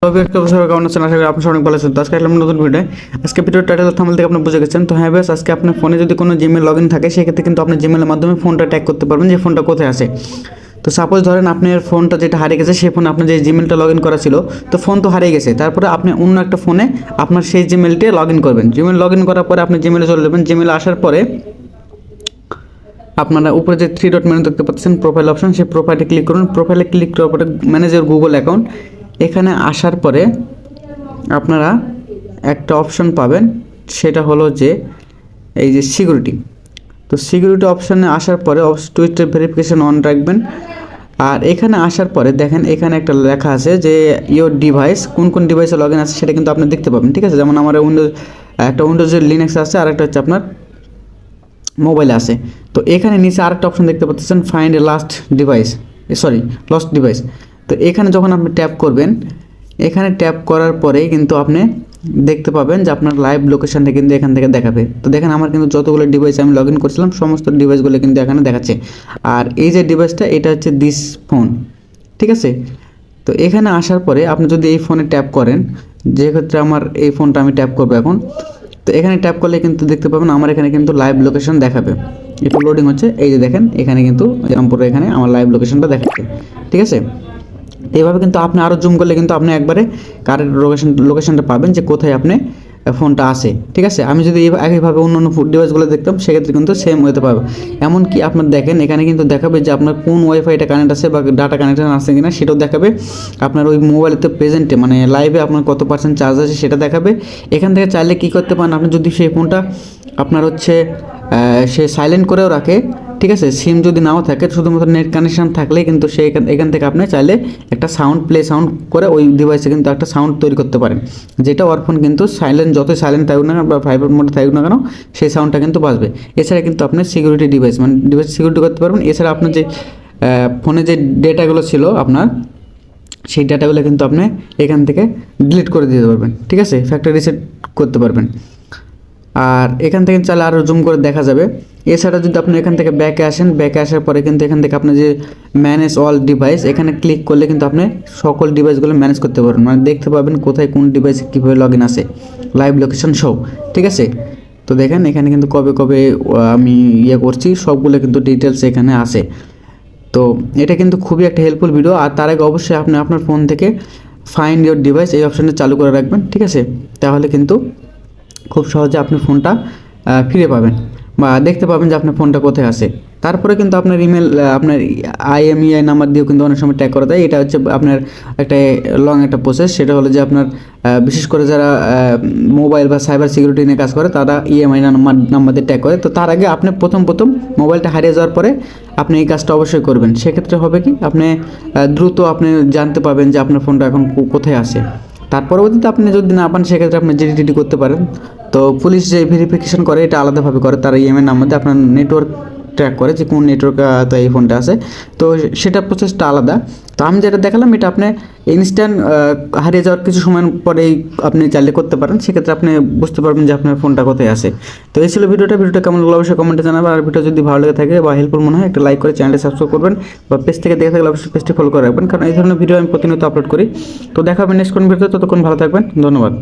কেমন আছেন? আশা করি আপনার অনেক ভালো আছেন। তো আজকে আসলাম নতুন ভিডিও। আজকে ভিডিওর টাইটেল থাম্বনেল থেকে আপনি বুঝে গেছেন। তো হ্যাঁ বেশ, আজকে আপনার ফোনে যদি কোনো জিমেল লগ ইন থাকে সেক্ষেত্রে কিন্তু আপনি জিমেলের মাধ্যমে ফোনটা ট্যাগ করতে পারবেন যে ফোনটা কোথায় আছে। তো সাপোজ ধরেন আপনার ফোনটা যেটা হারিয়ে গেছে সেই ফোনে আপনার যে জিমেলটা লগ ইন করা ছিল, তো ফোন তো হারিয়ে গেছে, তারপরে আপনি অন্য একটা ফোনে আপনার সেই জিমেলটি লগ ইন করবেন। জিমেল লগ ইন করার পরে আপনি জিমেলে চলে যাবেন। জিমেলে আসার পরে আপনারা উপরে যে 3 ডট মেনু দেখতে পাচ্ছেন প্রোফাইল অপশন, সেই প্রোফাইলে ক্লিক করুন। প্রোফাইলে ক্লিক করার পরে ম্যানেজ ইওর গুগল অ্যাকাউন্ট, এখানে আসার পরে আপনারা একটা অপশন পাবেন, সেটা হলো যে এই যে সিকিউরিটি। তো সিকিউরিটি অপশানে আসার পরে টু স্টেপ ভেরিফিকেশন অন রাখবেন। আর এখানে আসার পরে দেখেন এখানে একটা লেখা আছে যে ইওর ডিভাইস, কোন কোন ডিভাইসে লগ ইন আছে সেটা কিন্তু আপনি দেখতে পাবেন। ঠিক আছে, যেমন আমার উইন্ডোজের লিনাক্স আছে, আর একটা হচ্ছে আপনার মোবাইলে আছে। তো এখানে নিচে আরেকটা অপশন দেখতে পাচ্ছেন ফাইন্ড এ লস্ট ডিভাইস। তো এখানে যখন আপনি ট্যাপ করবেন, এখানে ট্যাপ করার পরেই কিন্তু আপনি দেখতে পাবেন যে আপনার লাইভ লোকেশানটা কিন্তু এখান থেকে দেখাবে। তো দেখেন আমার কিন্তু যতগুলো ডিভাইস আমি লগ ইন করছিলাম সমস্ত ডিভাইসগুলো কিন্তু এখানে দেখাচ্ছে। আর এই যে ডিভাইসটা এটা হচ্ছে দিস ফোন। ঠিক আছে, তো এখানে আসার পরে আপনি যদি এই ফোনে ট্যাপ করেন, যে ক্ষেত্রে আমার এই ফোনটা আমি ট্যাপ করবো এখন, তো এখানে ট্যাপ করলে কিন্তু দেখতে পাবেন আমার এখানে কিন্তু লাইভ লোকেশন দেখাবে। একটু লোডিং হচ্ছে, এই যে দেখেন এখানে কিন্তু রামপুরে এখানে আমার লাইভ লোকেশনটা দেখাচ্ছে। ঠিক আছে, এইভাবে কিন্তু আপনি আরও জুম করলে কিন্তু আপনি একবারে কারেন্ট লোকেশনটা পাবেন যে কোথায় আপনি ফোনটা আসে। ঠিক আছে, আমি যদি একইভাবে অন্য অন্য ডিভাইসগুলো দেখতাম সেক্ষেত্রে কিন্তু সেম হতে পারবে। এমনকি আপনার দেখেন এখানে কিন্তু দেখাবে যে আপনার কোন ওয়াইফাইটা কানেক্ট আছে বা ডাটা কানেকশন আছে কিনা সেটাও দেখাবে। আপনার ওই মোবাইলেতে প্রেজেন্টে মানে লাইভে আপনার কত পার্সেন্ট চার্জ আছে সেটা দেখাবে। এখান থেকে চাইলে কী করতে পারেন, আপনি যদি সেই ফোনটা আপনার হচ্ছে সে সাইলেন্ট করেও রাখে, ঠিক আছে, সিম যদি নাও থাকে শুধুমাত্র নেট কানেকশান থাকলেই কিন্তু সে এখান থেকে আপনি চাইলে একটা সাউন্ড করে ওই ডিভাইসে কিন্তু একটা সাউন্ড তৈরি করতে পারেন, যেটা ওর ফোন কিন্তু যতই সাইলেন্ট থাকুক না কেন বা ভাইব্রেট মোডে থাকুক না কেন সেই সাউন্ডটা কিন্তু বাজবে। এছাড়া কিন্তু আপনি সিকিউরিটি ডিভাইস সিকিউরিটি করতে পারবেন। এছাড়া আপনার যে ফোনে যে ডেটাগুলো ছিল আপনার, সেই ডাটাগুলো কিন্তু আপনি এখান থেকে ডিলিট করে দিতে পারবেন। ঠিক আছে, ফ্যাক্টরি রিসেট করতে পারবেন। আর এখান থেকে চাইলে আরও জুম করে দেখা যাবে। এছাড়া যদি আপনি এখান থেকে ব্যাকে আসার পরে কিন্তু এখান থেকে আপনি যে ম্যানেজ অল ডিভাইস, এখানে ক্লিক করলে কিন্তু আপনি সকল ডিভাইসগুলো ম্যানেজ করতে পারবেন, মানে দেখতে পাবেন কোথায় কোন ডিভাইসে কীভাবে লগ ইন আছে, লাইভ লোকেশন সব। ঠিক আছে, তো দেখেন এখানে কিন্তু কবে আমি করছি সবগুলো কিন্তু ডিটেলস এখানে আসে। তো এটা কিন্তু খুবই একটা হেল্পফুল ভিডিও। আর তার আগে অবশ্যই আপনি আপনার ফোন থেকে ফাইন্ড ইওর ডিভাইস এই অপশানটা চালু করে রাখবেন। ঠিক আছে, তাহলে কিন্তু খুব সহজে আপনি ফোনটা ফিরে পাবেন বা দেখতে পাবেন যে আপনার ফোনটা কোথায় আছে। তারপরে কিন্তু আপনার ইমেল, আপনার IMEI নাম্বার দিয়েও কিন্তু অনেক সময় ট্যাগ করা যায়। এটা হচ্ছে আপনার একটা লং একটা প্রসেস। সেটা হলো যে আপনার বিশেষ করে যারা মোবাইল বা সাইবার সিকিউরিটি নিয়ে কাজ করে তারা EMI নাম্বার দিয়ে ট্যাগ করে। তো তার আগে আপনি প্রথম মোবাইলটা হারিয়ে যাওয়ার পরে আপনি এই কাজটা অবশ্যই করবেন। সেক্ষেত্রে হবে কি, আপনি দ্রুত আপনি জানতে পারবেন যে আপনার ফোনটা এখন কোথায় আছে। তার পরবর্তীতে আপনি যদি না পান সেক্ষেত্রে আপনি জিডি করতে পারেন। তো পুলিশ যে ভেরিফিকেশন করে এটা আলাদাভাবে করে, তারা EMI নাম্বার দিয়ে আপনার নেটওয়ার্ক ট্র্যাক করে যে কোন নেটওয়ার্ক তো এই ফোনটা আছে, তো সেটা প্রসেসটা আলাদা। তো আমি যেটা দেখালাম এটা আপনি ইনস্ট্যান্ট হারিয়ে যাওয়ার কিছু সময় পরেই আপনি চাইলে করতে পারেন। সেক্ষেত্রে আপনি বুঝতে পারবেন যে আপনার ফোনটা কোথায় আছে। তো এই ছিল ভিডিওটা কেমন লাগলো অবশ্যই কমেন্টে জানাবেন। আর ভিডিও যদি ভালো লেগে থাকে বা হেল্পফুল মনে হয় একটা লাইক করে চ্যানেলটি সাবস্ক্রাইব করবেন, বা পেজ থেকে দেখে থাকলে অবশ্যই পেজটি ফলো করে রাখবেন, কারণ এই ধরনের ভিডিও আমি প্রতিনিয়ত আপলোড করি। তো দেখা হবে নেক্সট কোন ভিডিওতে, ততক্ষণ ভালো থাকবেন, ধন্যবাদ।